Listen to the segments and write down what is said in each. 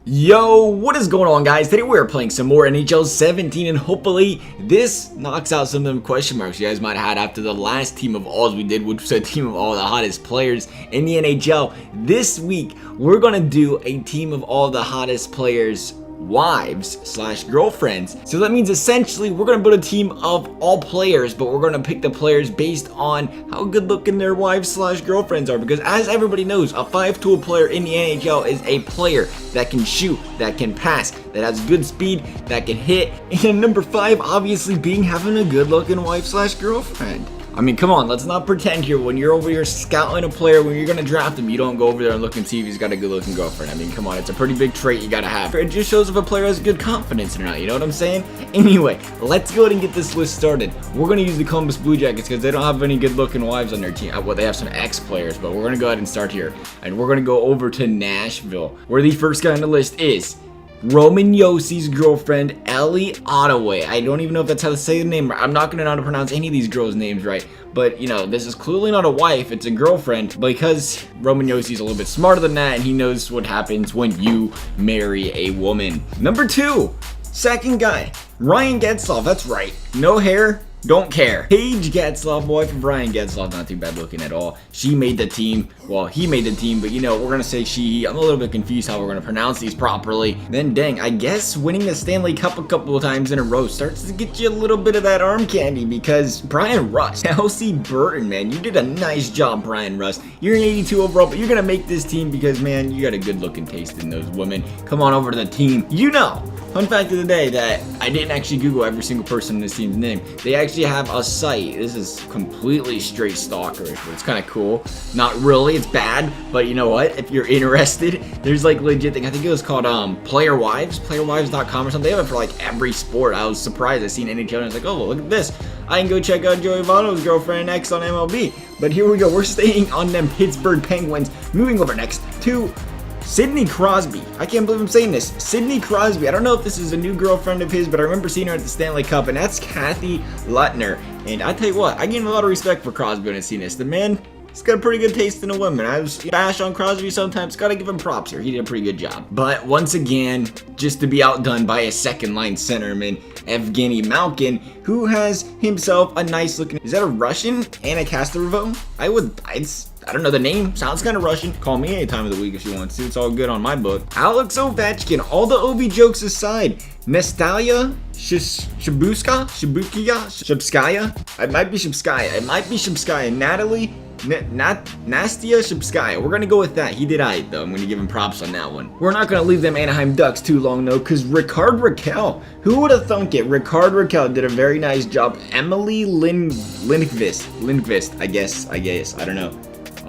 Yo, what is going on, guys? Today we are playing some more NHL 17, and hopefully this knocks out some of them question marks you guys might have had after the last team of alls we did, which was a team of all the hottest players in the NHL. This week we're gonna do a team of all the hottest players' wives slash girlfriends. So that means essentially we're gonna build a team of all players, but we're gonna pick the players based on how good looking their wives slash girlfriends are, because as everybody knows, a 5-tool player in the NHL is a player that can shoot, that can pass, that has good speed, that can hit, and number 5 obviously being having a good looking wife slash girlfriend. I mean, come on, let's not pretend here when you're over here scouting a player, when you're going to draft him, you don't go over there and look and see if he's got a good-looking girlfriend. I mean, come on, it's a pretty big trait you got to have. It just shows if a player has good confidence or not, you know what I'm saying? Anyway, let's go ahead and get this list started. We're going to use the Columbus Blue Jackets because they don't have any good-looking wives on their team. Well, they have some ex-players, but we're going to go ahead and start here. And we're going to go over to Nashville, where the first guy on the list is Roman Josi's girlfriend, Ellie Ottaway. I don't even know if that's how to say the name. I'm not going to know how to pronounce any of these girls' names right. But, you know, this is clearly not a wife. It's a girlfriend, because Roman Josi's a little bit smarter than that, and he knows what happens when you marry a woman. Number 2, second guy, Ryan Getzlaf. That's right. No hair. Don't care. Paige Getzlaf, wife of Ryan Getzlaf, not too bad looking at all. She made the team. Well, he made the team, but you know, we're gonna say she. I'm a little bit confused how we're gonna pronounce these properly. Then dang, I guess winning the Stanley Cup a couple of times in a row starts to get you a little bit of that arm candy, because Brian Rust, Chelsea Burton, man, you did a nice job, Brian Rust. You're an 82 overall, but you're gonna make this team because, man, you got a good looking taste in those women. Come on over to the team. You know, fun fact of the day that I didn't actually Google every single person in this team's name. They actually have a site. This is completely straight stalkerish, but it's kind of cool. Not really, it's bad, but you know what? If you're interested, there's like legit thing. I think it was called playerwives.com or something. They have it for like every sport. I was surprised. I seen NHL and I was like, oh, look at this. I can go check out Joey Votto's girlfriend next on MLB. But here we go. We're staying on them Pittsburgh Penguins. Moving over next to Sidney Crosby. I can't believe I'm saying this. Sidney Crosby. I don't know if this is a new girlfriend of his, but I remember seeing her at the Stanley Cup, and that's Kathy Lutner. And I tell you what, I gained a lot of respect for Crosby when I seen this. The man, he's got a pretty good taste in a woman. I was bash on Crosby sometimes. Gotta give him props here. He did a pretty good job. But once again, just to be outdone by a second-line centerman, Evgeni Malkin, who has himself a nice looking. Is that a Russian? Anna Kasterovo? I don't know the name. Sounds kind of Russian. Call me any time of the week if you want to. It's all good on my book. Alex Ovechkin. All the OV jokes aside, Natalia Shibukskaya. It might be Shibskaya. Natalie. Nastia Shibskaya. We're gonna go with that. He did right though. I'm gonna give him props on that one. We're not gonna leave them Anaheim Ducks too long though, because Ricard Raquel. Who would have thunk it? Ricard Raquel did a very nice job. Emily Lindqvist. I guess. I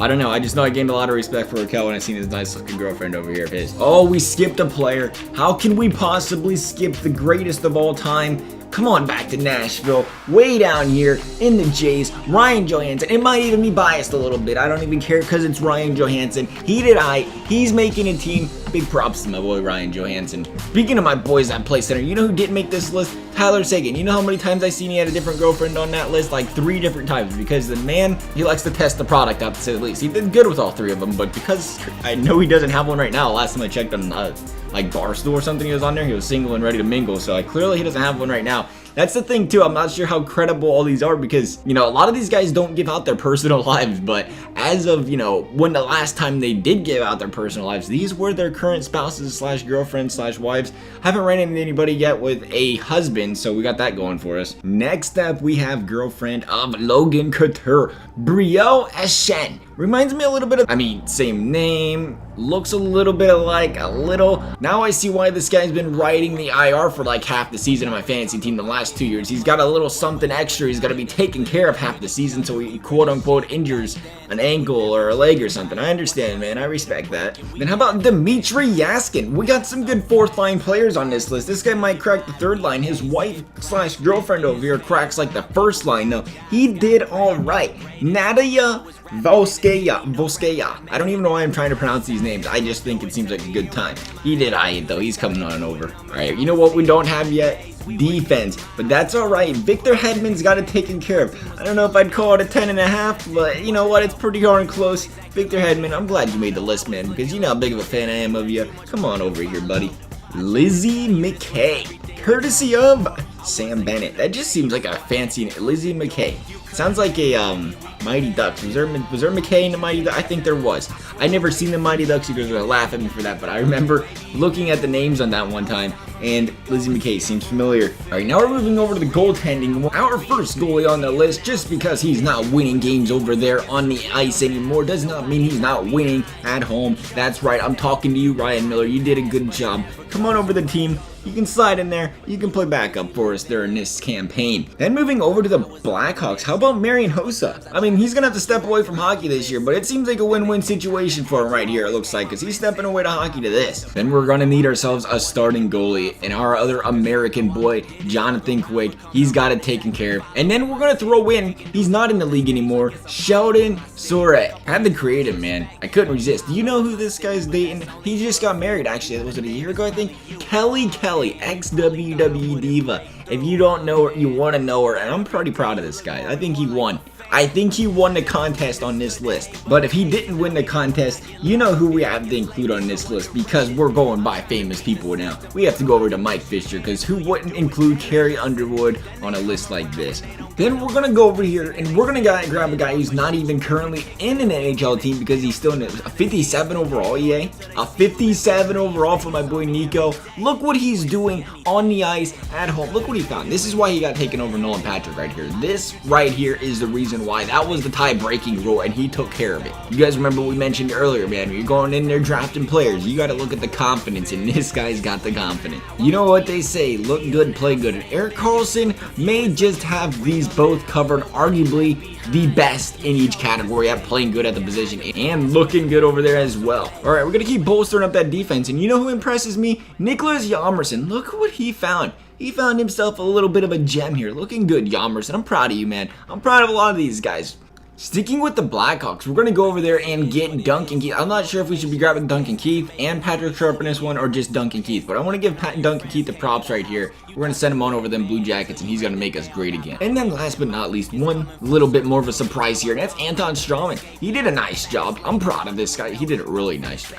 don't know. I just know I gained a lot of respect for Raquel when I seen his nice looking girlfriend over here of his. Oh, we skipped a player. How can we possibly skip the greatest of all time? Come on back to Nashville, way down here in the Jays, Ryan Johansen. It might even be biased a little bit. I don't even care because it's Ryan Johansen. He did he's making a team. Big props to my boy Ryan Johansen. Speaking of my boys that play center, you know who didn't make this list? Tyler Seguin. You know how many times I seen he had a different girlfriend on that list? Like 3 different times, because the man, he likes to test the product out, to say the least. He did good with all 3 of them, but because I know he doesn't have one right now, last time I checked on like Barstool or something he was on there, he was single and ready to mingle, so clearly he doesn't have one right now. That's the thing too, I'm not sure how credible all these are, because, you know, a lot of these guys don't give out their personal lives, but as of, you know, when the last time they did give out their personal lives, these were their current spouses slash girlfriends slash wives. Haven't ran into anybody yet with a husband, so we got that going for us. Next up, we have girlfriend of Logan Couture, Brielle Eschen. Reminds me a little bit of, same name, looks a little bit like Now I see why this guy's been riding the IR for like half the season of my fantasy team the last 2 years. He's got a little something extra. He's got to be taking care of half the season, so he quote unquote injures an ankle or a leg or something. I understand, man. I respect that. Then how about Dmitry Yaskin? We got some good 4th line players on this list. This guy might crack the 3rd line. His wife slash girlfriend over here cracks like the 1st line. No, he did all right. Nadia Volskaya. I don't even know why I'm trying to pronounce these names. I just think it seems like a good time. He did though. He's coming on over. All right. You know what we don't have yet? defense. But that's alright. Victor Headman's got it taken care of. I don't know if I'd call it a 10.5, but you know what? It's pretty darn close. Victor Headman, I'm glad you made the list, man, because you know how big of a fan I am of you. Come on over here, buddy. Lizzie McKay, courtesy of Sam Bennett. That just seems like a fancy name. Lizzie McKay. Sounds like a Mighty Ducks. Was there McKay in the Mighty Ducks? I think there was. I never seen the Mighty Ducks. You guys are gonna laugh at me for that, but I remember looking at the names on that one time, and Lizzie McKay seems familiar. All right, now we're moving over to the goaltending. Our first goalie on the list, just because he's not winning games over there on the ice anymore, does not mean he's not winning at home. That's right. I'm talking to you, Ryan Miller. You did a good job. Come on over the team. You can slide in there. You can play backup for us during this campaign. Then moving over to the Blackhawks, how about Marian Hossa? I mean, he's going to have to step away from hockey this year, but it seems like a win-win situation for him right here, it looks like, because he's stepping away to hockey to this. Then we're going to need ourselves a starting goalie, and our other American boy, Jonathan Quick, he's got it taken care of. And then we're going to throw in, he's not in the league anymore, Sheldon Soret. Had to create him, man. I couldn't resist. Do you know who this guy's dating? He just got married, actually. Was it a year ago, I think? Kelly, ex-WWE diva. If you don't know her, you want to know her, and I'm pretty proud of this guy. I think he won. I think he won the contest on this list. But if he didn't win the contest, you know who we have to include on this list, because we're going by famous people now. We have to go over to Mike Fisher, because who wouldn't include Carrie Underwood on a list like this? Then we're going to go over here, and we're going to grab a guy who's not even currently in an NHL team, because he's still in a 57 overall, EA. A 57 overall for my boy Nico. Look what he's doing on the ice at home. Look what he found. This is why he got taken over Nolan Patrick right here. This right here is the reason why. That was the tie-breaking rule, and he took care of it. You guys remember what we mentioned earlier, man. You're going in there drafting players. You got to look at the confidence, and this guy's got the confidence. You know what they say, look good, play good. And Erik Karlsson may just have these both covered, arguably the best in each category at playing good at the position and looking good over there as well. All right, we're going to keep bolstering up that defense, and you know who impresses me? Nicklas Hjalmarsson. Look what he found. He found himself a little bit of a gem here. Looking good, Hjalmarsson. I'm proud of you, man. I'm proud of a lot of these guys. Sticking with the Blackhawks, we're going to go over there and get Duncan Keith. I'm not sure if we should be grabbing Duncan Keith and Patrick Sharp in this one, or just Duncan Keith, but I want to give Duncan Keith the props right here. We're going to send him on over them Blue Jackets, and he's going to make us great again. And then last but not least, one little bit more of a surprise here, and that's Anton Strawman. He did a nice job. I'm proud of this guy. He did a really nice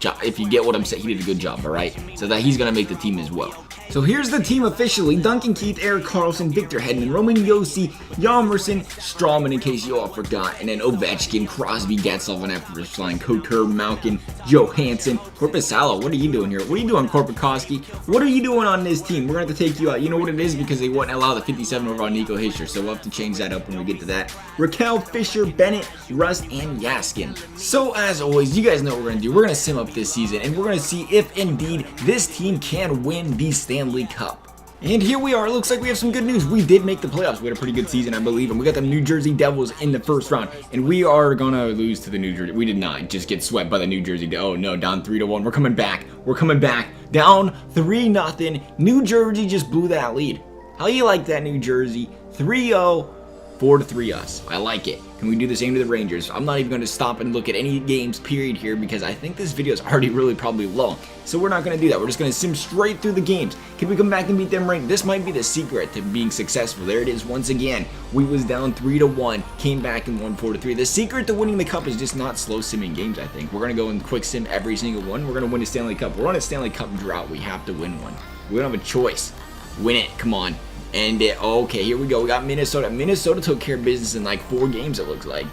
job. If you get what I'm saying, he did a good job, all right? So that he's going to make the team as well. So here's the team officially. Duncan Keith, Erik Karlsson, Victor Headman, Roman Josie, Hjalmarsson, Strawman, in case you all forgot, and then Ovechkin, Crosby, Getzlaf on that first line, Couture, Malkin, Johansen, Korpisalo. What are you doing here? What are you doing, Korpikoski? What are you doing on this team? We're going to have to take you out. You know what it is? Because they wouldn't allow the 57 overall Nico Hischier, so we'll have to change that up when we get to that. Raquel, Fisher, Bennett, Rust, and Yaskin. So as always, you guys know what we're going to do. We're going to sim up this season, and we're going to see if indeed this team can win the Stanley Cup. And here we are. It looks like we have some good news. We did make the playoffs. We had a pretty good season, I believe, and we got the New Jersey Devils in the first round, and we are gonna lose to the New Jersey. We did not just get swept by the New Jersey. Oh no, down 3-1. We're coming back. We're coming back. Down 3-0. New Jersey just blew that lead. How you like that, New Jersey? 3-0. 4-3 us. I like it. Can we do the same to the Rangers? I'm not even going to stop and look at any games period here, because I think this video is already really probably long. So we're not going to do that. We're just going to sim straight through the games. Can we come back and beat them ranked? This might be the secret to being successful. There it is once again. We was down 3-1, came back and won 4-3. The secret to winning the cup is just not slow simming games, I think. We're going to go in quick sim every single one. We're going to win the Stanley Cup. We're on a Stanley Cup drought. We have to win one. We don't have a choice. Win it. Come on. And okay, here we go. We got Minnesota. Minnesota took care of business in like 4 games, it looks like.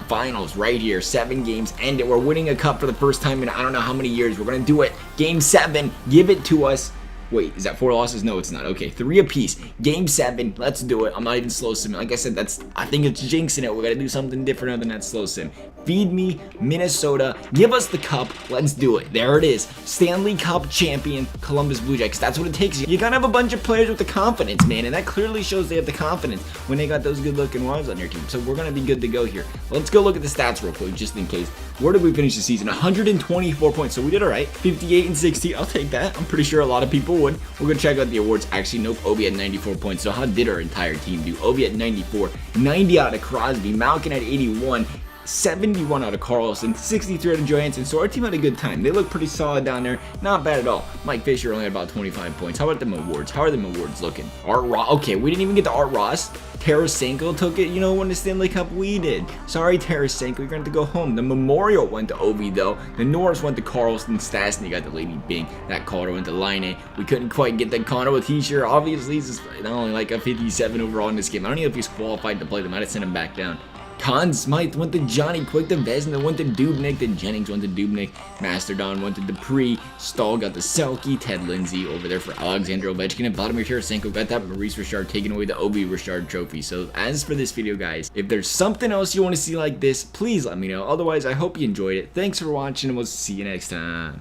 Finals right here, 7 games, and we're winning a cup for the first time in I don't know how many years. We're gonna do it. Game 7, give it to us. Wait, is that 4 losses? No, it's not. Okay, 3 apiece. Game 7, let's do it. I'm not even slow simming. Like I said, I think it's jinxing it. We gotta do something different other than that slow sim. Feed me, Minnesota. Give us the cup. Let's do it. There it is. Stanley Cup champion, Columbus Blue Jackets. That's what it takes. You gotta have a bunch of players with the confidence, man, and that clearly shows they have the confidence when they got those good-looking wives on your team. So we're gonna be good to go here. Let's go look at the stats real quick, just in case. Where did we finish the season? 124 points. So we did all right. 58-60. I'll take that. I'm pretty sure a lot of people would. We're gonna check out the awards. Actually, nope. Obi had 94 points. So how did our entire team do? Obi at 94, 90 out of Crosby, Malkin at 81. 71 out of Carlson, 63 out of Johansen. So our team had a good time. They look pretty solid down there. Not bad at all. Mike Fisher only had about 25 points. How about them awards? How are them awards looking? Art Ross. Okay, we didn't even get to Art Ross. Tarasenko took it. You know, won the Stanley Cup. We did. Sorry, Tarasenko. You're going to have to go home. The Memorial went to Ovi, though. The Norris went to Carlson. Stastny got the Lady Bing. That Calder went to Line. We couldn't quite get that Connor with T-shirt. Obviously, he's only like a 57 overall in this game. I don't know if he's qualified to play. They might have sent him back down. Conn Smythe went to Johnny Quick, to Vezina went to Dubnik, then Jennings went to Dubnik, Mastodon went to Dupree, Stahl got the Selke, Ted Lindsay over there for Alexander Ovechkin, and Vladimir Tarasenko got that Maurice Richard taking away the Obi Richard trophy. So as for this video, guys, if there's something else you want to see like this, please let me know. Otherwise, I hope you enjoyed it. Thanks for watching, and we'll see you next time.